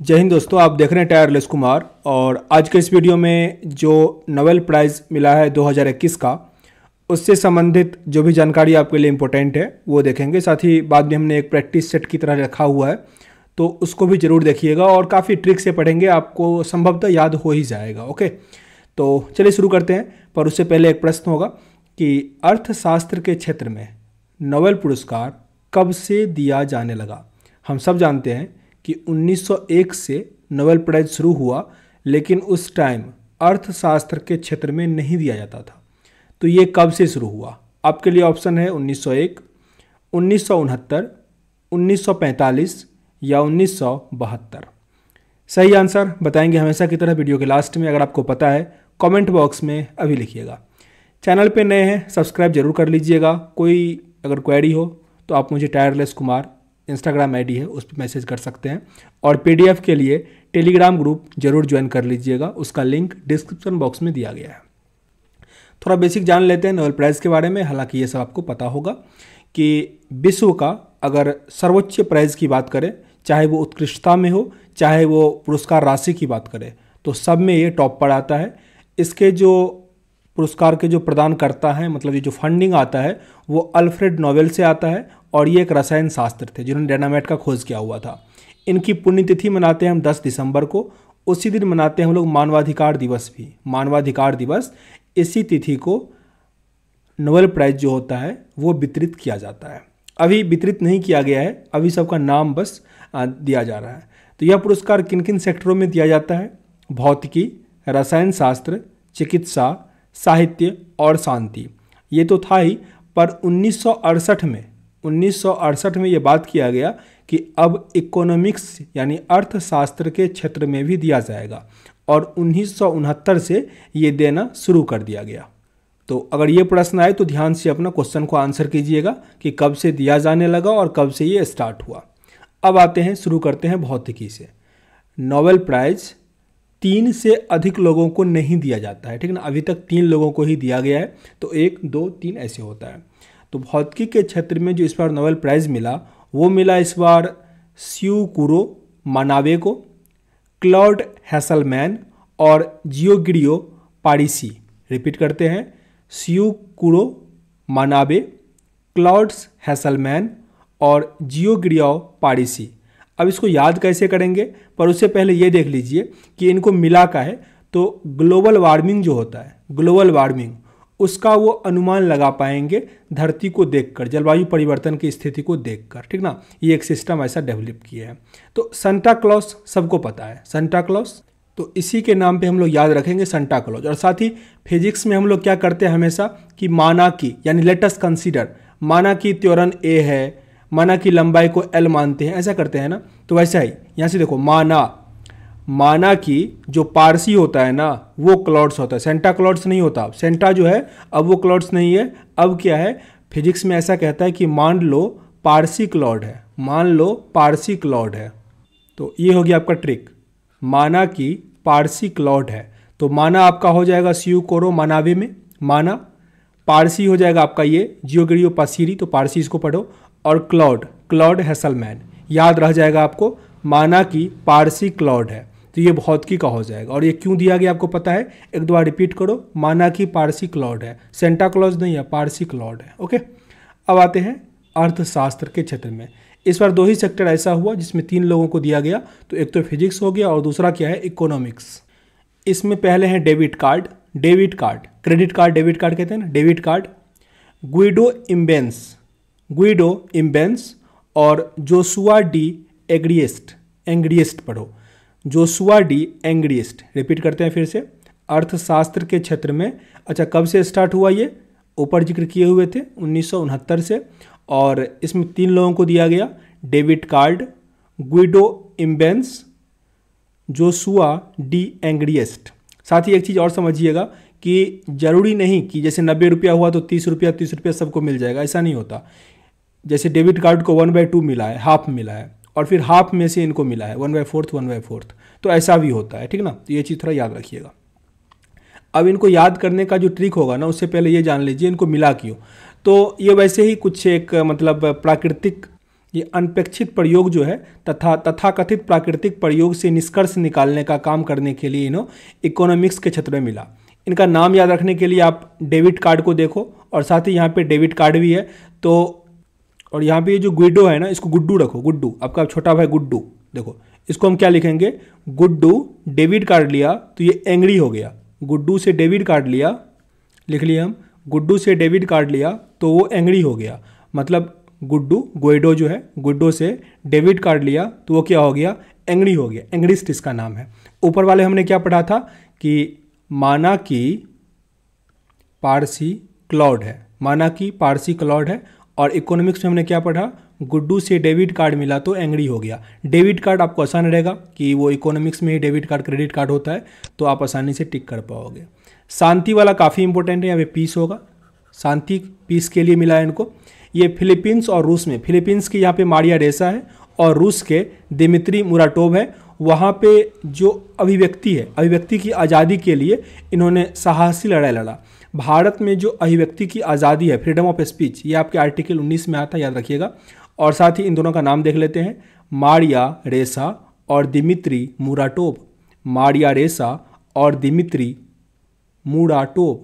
जय हिंद दोस्तों, आप देख रहे हैं टायरलेस कुमार। और आज के इस वीडियो में जो नोबेल प्राइज़ मिला है 2021 का, उससे संबंधित जो भी जानकारी आपके लिए इम्पोर्टेंट है वो देखेंगे। साथ ही बाद में हमने एक प्रैक्टिस सेट की तरह रखा हुआ है, तो उसको भी ज़रूर देखिएगा और काफ़ी ट्रिक से पढ़ेंगे, आपको संभवतः याद हो ही जाएगा। ओके, तो चलिए शुरू करते हैं। पर उससे पहले एक प्रश्न होगा कि अर्थशास्त्र के क्षेत्र में नोबेल पुरस्कार कब से दिया जाने लगा। हम सब जानते हैं कि 1901 से नोबेल प्राइज़ शुरू हुआ, लेकिन उस टाइम अर्थशास्त्र के क्षेत्र में नहीं दिया जाता था। तो ये कब से शुरू हुआ? आपके लिए ऑप्शन है 1901, 1969, 1945 या 1972। सही आंसर बताएंगे हमेशा की तरह वीडियो के लास्ट में। अगर आपको पता है कमेंट बॉक्स में अभी लिखिएगा। चैनल पे नए हैं सब्सक्राइब जरूर कर लीजिएगा। कोई अगर क्वेरी हो तो आप मुझे टायरलेस कुमार इंस्टाग्राम आईडी है, उस पर मैसेज कर सकते हैं। और पीडीएफ के लिए टेलीग्राम ग्रुप जरूर ज्वाइन कर लीजिएगा, उसका लिंक डिस्क्रिप्शन बॉक्स में दिया गया है। थोड़ा बेसिक जान लेते हैं नोबेल प्राइज़ के बारे में। हालांकि ये सब आपको पता होगा कि विश्व का अगर सर्वोच्च प्राइज़ की बात करें, चाहे वो उत्कृष्टता में हो, चाहे वो पुरस्कार राशि की बात करें, तो सब में ये टॉप पर आता है। इसके जो पुरस्कार के जो प्रदान करता है, मतलब ये जो फंडिंग आता है, वो अल्फ्रेड नोबेल से आता है। और ये एक रसायन शास्त्र थे जिन्होंने डायनामाइट का खोज किया हुआ था। इनकी पुण्यतिथि मनाते हैं हम 10 दिसंबर को। उसी दिन मनाते हैं हम लोग मानवाधिकार दिवस भी। मानवाधिकार दिवस, इसी तिथि को नोबेल प्राइज़ जो होता है वो वितरित किया जाता है। अभी वितरित नहीं किया गया है, अभी सबका नाम बस दिया जा रहा है। तो यह पुरस्कार किन किन सेक्टरों में दिया जाता है? भौतिकी, रसायन शास्त्र, चिकित्सा, साहित्य और शांति। ये तो था ही, पर 1968 में ये बात किया गया कि अब इकोनॉमिक्स यानी अर्थशास्त्र के क्षेत्र में भी दिया जाएगा, और 1969 से ये देना शुरू कर दिया गया। तो अगर ये प्रश्न आए तो ध्यान से अपना क्वेश्चन को आंसर कीजिएगा कि कब से दिया जाने लगा और कब से ये स्टार्ट हुआ। अब आते हैं, शुरू करते हैं भौतिकी से। नोबेल प्राइज़ 3 से अधिक लोगों को नहीं दिया जाता है, ठीक है ना। अभी तक 3 लोगों को ही दिया गया है, तो 1, 2, 3 ऐसे होता है। तो भौतिकी के क्षेत्र में जो इस बार नोबेल प्राइज़ मिला, वो मिला इस बार स्यूकुरो मानावे को, क्लॉड हैसलमैन और जियोगिरियो पारिसी। रिपीट करते हैं, स्यूकुरो मानावे, क्लॉड्स हैसलमैन और जियोगिरियो पारिसी। अब इसको याद कैसे करेंगे, पर उससे पहले ये देख लीजिए कि इनको मिला का है तो ग्लोबल वार्मिंग जो होता है, ग्लोबल वार्मिंग, उसका वो अनुमान लगा पाएंगे धरती को देखकर, जलवायु परिवर्तन की स्थिति को देखकर, ठीक ना। ये एक सिस्टम ऐसा डेवलप किया है। तो सांता क्लॉज सबको पता है, सांता क्लॉज, तो इसी के नाम पे हम लोग याद रखेंगे सांता क्लॉज। और साथ ही फिजिक्स में हम लोग क्या करते हैं हमेशा कि माना की, यानी लेट अस कंसीडर, माना की त्वरण ए है, माना की लंबाई को एल मानते हैं, ऐसा करते हैं ना। तो वैसा ही यहाँ से देखो, माना की जो पारसी होता है ना, वो क्लॉड्स होता है, सेंटा क्लॉड्स नहीं होता। सेंटा जो है अब वो क्लॉड्स नहीं है, अब क्या है, फिजिक्स में ऐसा कहता है कि मान लो पारसी क्लॉड है, मान लो पारसी क्लॉड है। तो ये हो गया आपका ट्रिक, माना की पारसी क्लॉड है। तो माना आपका हो जाएगा स्यूकुरो मानावे में, माना। पारसी हो जाएगा आपका ये जियोगिरियो पासिरी, तो पारसी इसको पढ़ो। और क्लॉड हैसलमैन, याद रह जाएगा आपको, माना की पारसी क्लॉड है, तो ये भौतिकी का हो जाएगा। और ये क्यों दिया गया आपको पता है, एक दो बार रिपीट करो, माना की पारसी क्लॉड है, सेंटा क्लॉज नहीं है, पारसी क्लॉड है। ओके, अब आते हैं अर्थशास्त्र के क्षेत्र में। इस बार 2 ही सेक्टर ऐसा हुआ जिसमें 3 लोगों को दिया गया, तो एक तो फिजिक्स हो गया और दूसरा क्या है, इकोनॉमिक्स। इसमें पहले हैं debit card, credit card, debit card कहते हैं ना, डेबिट कार्ड, गुइडो इम्बेंस और जोशुआ डी एंग्रिएस्ट पढ़ो, जोशुआ डी एंग्रिएस्ट। रिपीट करते हैं फिर से, अर्थशास्त्र के क्षेत्र में। अच्छा, कब से स्टार्ट हुआ ये, ऊपर जिक्र किए हुए थे 1969 से। और इसमें 3 लोगों को दिया गया, debit card, Guido Imbens, Joshua D Angrist. साथ ही एक चीज़ और समझिएगा कि जरूरी नहीं कि जैसे 90 रुपया हुआ तो 30 रुपया सबको मिल जाएगा, ऐसा नहीं होता। जैसे डेबिट कार्ड को 1/2 मिला है, हाफ मिला है, और फिर हाफ में से इनको मिला है 1/4, तो ऐसा भी होता है, ठीक ना। तो ये चीज़ थोड़ा याद रखिएगा। अब इनको याद करने का जो ट्रिक होगा ना, उससे पहले ये जान लीजिए इनको मिला क्यों। तो ये वैसे ही कुछ एक मतलब प्राकृतिक ये अनपेक्षित प्रयोग जो है तथाकथित प्राकृतिक प्रयोग से निष्कर्ष निकालने का काम करने के लिए इन्हों इकोनॉमिक्स के क्षेत्र में मिला। इनका नाम याद रखने के लिए आप डेबिट कार्ड को देखो, और साथ ही यहाँ पे डेबिट कार्ड भी है। तो और यहाँ पे ये जो गुड्डू है ना, इसको गुड्डू रखो, गुड्डू, आपका छोटा भाई गुड्डू। देखो इसको हम क्या लिखेंगे, गुड्डू डेबिट कार्ड लिया तो ये एंग्री हो गया। गुड्डू से डेबिट कार्ड लिया, लिख लिया हम, गुड्डू से डेबिट कार्ड लिया तो वो एंग्री हो गया। मतलब गुड्डू, गोइडो जो है, गुड्डो से डेबिट कार्ड लिया तो वो क्या हो गया, एंग्री हो गया। एंग्रिस्ट इसका नाम है। ऊपर वाले हमने क्या पढ़ा था कि माना की पारसी क्लाउड है, माना की पारसी क्लाउड है। और इकोनॉमिक्स में हमने क्या पढ़ा, गुड्डू से डेबिट कार्ड मिला तो एंग्री हो गया। डेबिट कार्ड आपको आसान रहेगा कि वो इकोनॉमिक्स में ही डेबिट कार्ड क्रेडिट कार्ड होता है, तो आप आसानी से टिक कर पाओगे। शांति वाला काफ़ी इंपॉर्टेंट है, यहाँ पे पीस होगा, शांति पीस के लिए मिला है इनको। ये फिलीपींस और रूस में, फिलीपींस की यहाँ पे मारिया रेसा है और रूस के दिमित्री मुराटोव है। वहाँ पे जो अभिव्यक्ति है, अभिव्यक्ति की आज़ादी के लिए इन्होंने साहसी लड़ाई लड़ा। भारत में जो अभिव्यक्ति की आज़ादी है, फ्रीडम ऑफ स्पीच, ये आपके आर्टिकल 19 में आता है, याद रखिएगा। और साथ ही इन दोनों का नाम देख लेते हैं, मारिया रेसा और दिमित्री मुराटोव। मारिया रेसा और दिमित्री मुराटोव।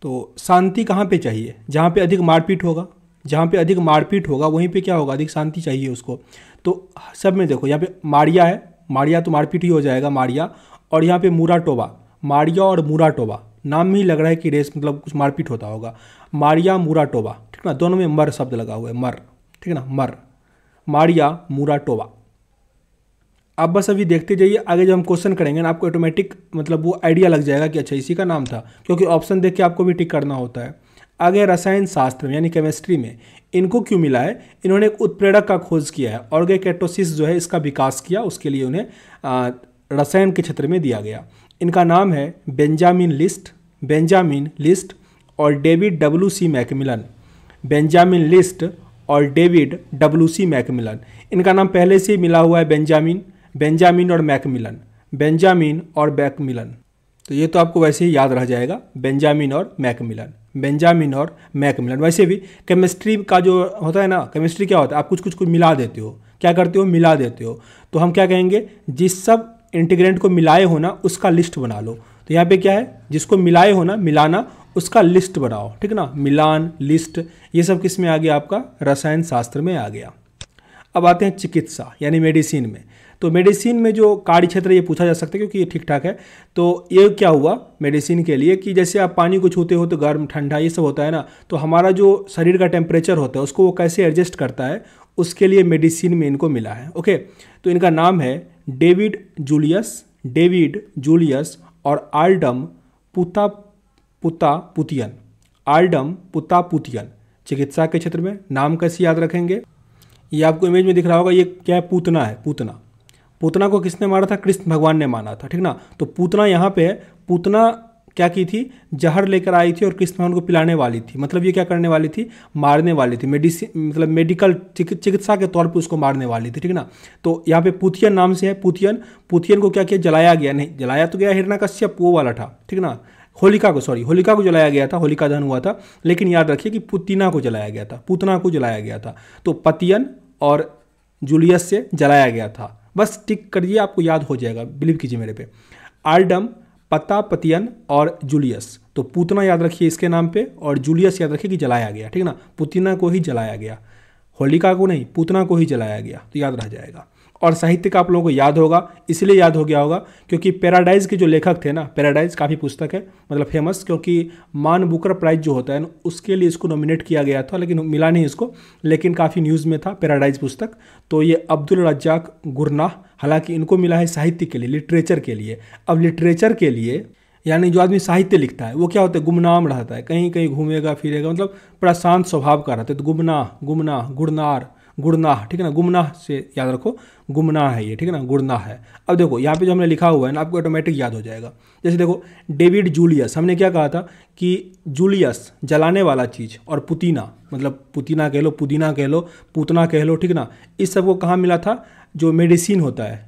तो शांति कहाँ पे चाहिए, जहाँ पे अधिक मारपीट होगा, जहाँ पे अधिक मारपीट होगा वहीं पे क्या होगा, अधिक शांति चाहिए उसको। तो सब में देखो, यहाँ पे मारिया है, मारिया तो मारपीट ही हो जाएगा, मारिया। और यहाँ पे मुराटोवा, मारिया और मुराटोवा, नाम में ही लग रहा है कि रेस मतलब कुछ मारपीट होता होगा। मारिया मुराटोवा, ठीक ना, दोनों में मर शब्द लगा हुआ है, मर, ठीक है ना, मर, मारिया मुराटोवा। आप बस अभी देखते जाइए, आगे जब हम क्वेश्चन करेंगे ना आपको ऑटोमेटिक मतलब वो आइडिया लग जाएगा कि अच्छा इसी का नाम था, क्योंकि ऑप्शन देख के आपको भी टिक करना होता है। आगे रसायन शास्त्र में यानी केमिस्ट्री में इनको क्यों मिला है, इन्होंने एक उत्प्रेरक का खोज किया है, ऑर्गेकेटोसिस जो है इसका विकास किया, उसके लिए उन्हें रसायन के क्षेत्र में दिया गया। इनका नाम है बेंजामिन लिस्ट, बेंजामिन लिस्ट और डेविड डब्ल्यू.सी. मैकमिलन। बेंजामिन लिस्ट और डेविड डब्ल्यू.सी. मैकमिलन, इनका नाम पहले से ही मिला हुआ है, बेंजामिन, बेंजामिन और मैकमिलन, बेंजामिन और मैकमिलन। तो ये तो आपको वैसे ही याद रह जाएगा, बेंजामिन और मैकमिलन, बेंजामिन और मैकमिलन। वैसे भी केमिस्ट्री का जो होता है ना, केमिस्ट्री क्या होता है, आप कुछ कुछ कुछ मिला देते हो, क्या करते हो, मिला देते हो। तो हम क्या कहेंगे, जिस सब इंटीग्रेंट को मिलाए हो ना उसका लिस्ट बना लो। तो यहाँ पे क्या है, जिसको मिलाए हो ना, मिलाना, उसका लिस्ट बनाओ, ठीक ना, मिलान, लिस्ट, ये सब किस में आ गया, आपका रसायन शास्त्र में आ गया। अब आते हैं चिकित्सा यानी मेडिसिन में। तो मेडिसिन में जो कार्य क्षेत्र ये पूछा जा सकता है क्योंकि ये ठीक ठाक है। तो ये क्या हुआ मेडिसिन के लिए कि जैसे आप पानी को छूते हो तो गर्म ठंडा ये सब होता है ना, तो हमारा जो शरीर का टेम्परेचर होता है उसको वो कैसे एडजस्ट करता है, उसके लिए मेडिसिन में इनको मिला है। ओके, तो इनका नाम है डेविड जूलियस, डेविड जूलियस और आल्डम पुतापुतियन, आल्डम पुतापुतियन। चिकित्सा के क्षेत्र में नाम कैसे याद रखेंगे, ये आपको इमेज में दिख रहा होगा, ये क्या है, पूतना है, पूतना। पूतना को किसने मारा था, कृष्ण भगवान ने मारा था, ठीक ना। तो पूतना यहाँ पे है, पूतना क्या की थी, जहर लेकर आई थी और कृष्ण भगवान को पिलाने वाली थी। मतलब ये क्या करने वाली थी, मारने वाली थी, मेडिसिन मतलब मेडिकल चिकित्सा के तौर पे उसको मारने वाली थी, ठीक ना। तो यहाँ पे पुतियन नाम से है, पुतियन, पुतियन को क्या किया, जलाया गया, नहीं जलाया तो गया हिरण्यकश्यप वो वाला था, ठीक ना, होलिका को, सॉरी होलिका को जलाया गया था, होलिका दहन हुआ था, लेकिन याद रखिए कि पुतिना को जलाया गया था, पूतना को जलाया गया था। तो पतियन और जूलियस से जलाया गया था, बस टिक करिए आपको याद हो जाएगा, बिलीव कीजिए मेरे पे। आल्डम पतापतियन और जूलियस, तो पूतना याद रखिए इसके नाम पे और जूलियस याद रखिए कि जलाया गया, ठीक ना, पुतिना को ही जलाया गया, होलिका को नहीं, पूतना को ही जलाया गया, तो याद रह जाएगा। और साहित्य का आप लोगों को याद होगा, इसलिए याद हो गया होगा क्योंकि पैराडाइज के जो लेखक थे ना, पैराडाइज काफ़ी पुस्तक है मतलब फेमस, क्योंकि मान बुकर प्राइज जो होता है ना उसके लिए इसको नॉमिनेट किया गया था, लेकिन मिला नहीं इसको, लेकिन काफ़ी न्यूज़ में था पैराडाइज पुस्तक। तो ये अब्दुल रज्जाक गुरनाह, हालांकि इनको मिला है साहित्य के लिए, लिटरेचर के लिए। अब लिटरेचर के लिए यानी जो आदमी साहित्य लिखता है वो क्या होता है, गुमनाम रहता है, कहीं कहीं घूमेगा फिरेगा, मतलब बड़ा शांत स्वभाव का रहता है। तो गुमनाह, गुमनाह, गुरनार, गुरनाह, ठीक है ना, गुमनाह से याद रखो, गुमनाह है ये, ठीक है ना, गुरनाह है। अब देखो यहाँ पे जो हमने लिखा हुआ है ना आपको ऑटोमेटिक याद हो जाएगा। जैसे देखो डेविड जूलियस, हमने क्या कहा था कि जूलियस जलाने वाला चीज़, और पुतीना मतलब पुतीना कह लो, पुदीना कह लो, पूतना कह लो, ठीक ना, इस सब को कहाँ मिला था, जो मेडिसिन होता है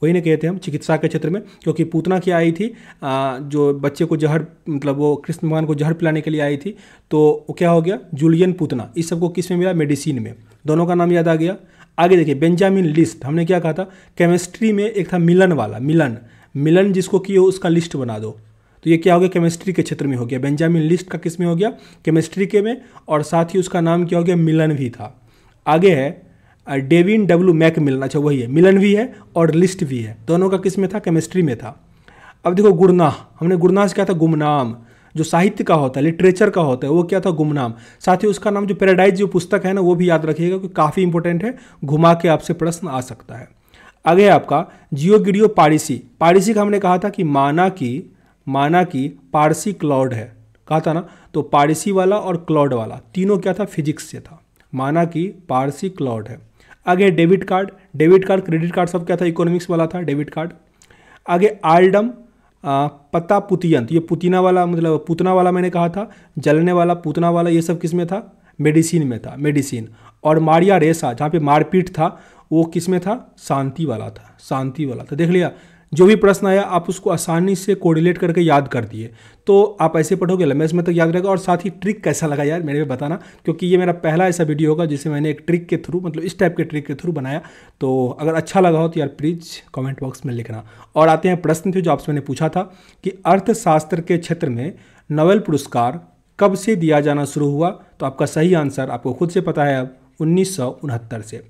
वही नहीं कहते हम चिकित्सा के क्षेत्र में, क्योंकि पूतना क्या आई थी, जो बच्चे को जहर मतलब वो कृष्ण भगवान को जहर पिलाने के लिए आई थी, तो वो क्या हो गया, जूलियन पूतना, इस सबको किस में मिला, मेडिसिन में। दोनों का नाम याद आ गया। आगे देखिए बेंजामिन लिस्ट, हमने क्या कहा था, केमिस्ट्री में एक था मिलन वाला, मिलन जिसको किए उसका लिस्ट बना दो, तो ये क्या हो गया, केमिस्ट्री के क्षेत्र में हो गया। बेंजामिन लिस्ट का किस में हो गया, केमिस्ट्री के में, और साथ ही उसका नाम क्या हो गया, मिलन भी था। आगे है डेविन डब्ल्यू मैकमिलन, अच्छा वही है, मिलन भी है और लिस्ट भी है, दोनों का किस में था, केमिस्ट्री में था। अब देखो गुरनाह, हमने गुरनाह से क्या था, गुमनाम, जो साहित्य का होता है, लिटरेचर का होता है, वो क्या था, गुमनाम। साथ ही उसका नाम जो पैराडाइज जो पुस्तक है ना, वो भी याद रखिएगा क्योंकि काफ़ी इंपॉर्टेंट है, घुमा के आपसे प्रश्न आ सकता है। आगे है आपका जियोगिडियो पारिसी, पारिसी का हमने कहा था कि माना की पारसी क्लाउड है, कहा था ना, तो पारसी वाला और क्लाउड वाला तीनों क्या था, फिजिक्स से था, माना कि पारसी क्लाउड है। आगे डेबिट कार्ड, क्रेडिट कार्ड सब क्या था, इकोनॉमिक्स वाला था डेबिट कार्ड। आगे आल्डम पता पुतियंत, ये पुतीना वाला मतलब पुतना वाला मैंने कहा था, जलने वाला पुतना वाला, ये सब किस में था, मेडिसिन में था, मेडिसिन। और मारिया रेसा, जहाँ पे मारपीट था, वो किस में था, शांति वाला था। देख लिया, जो भी प्रश्न आया आप उसको आसानी से कोरिलेट करके याद कर दिए, तो आप ऐसे पढ़ोगे लंबे समय तक याद रहेगा। और साथ ही ट्रिक कैसा लगा यार मेरे को बताना, क्योंकि ये मेरा पहला ऐसा वीडियो होगा जिसे मैंने एक ट्रिक के थ्रू, मतलब इस टाइप के ट्रिक के थ्रू बनाया। तो अगर अच्छा लगा हो तो यार प्लीज़ कमेंट बॉक्स में लिखना। और आते हैं प्रश्न थे जो आपसे मैंने पूछा था कि अर्थशास्त्र के क्षेत्र में नोबेल पुरस्कार कब से दिया जाना शुरू हुआ, तो आपका सही आंसर आपको खुद से पता है, अब 1969 से।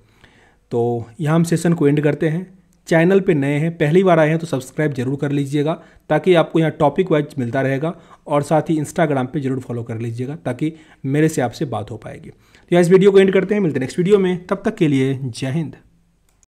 तो यहाँ हम सेशन को एंड करते हैं। चैनल पे नए हैं, पहली बार आए हैं तो सब्सक्राइब जरूर कर लीजिएगा, ताकि आपको यहाँ टॉपिक वाइज मिलता रहेगा। और साथ ही इंस्टाग्राम पे जरूर फॉलो कर लीजिएगा, ताकि मेरे से आपसे बात हो पाएगी। तो यहाँ इस वीडियो को एंड करते हैं, मिलते हैं नेक्स्ट वीडियो में, तब तक के लिए जय हिंद।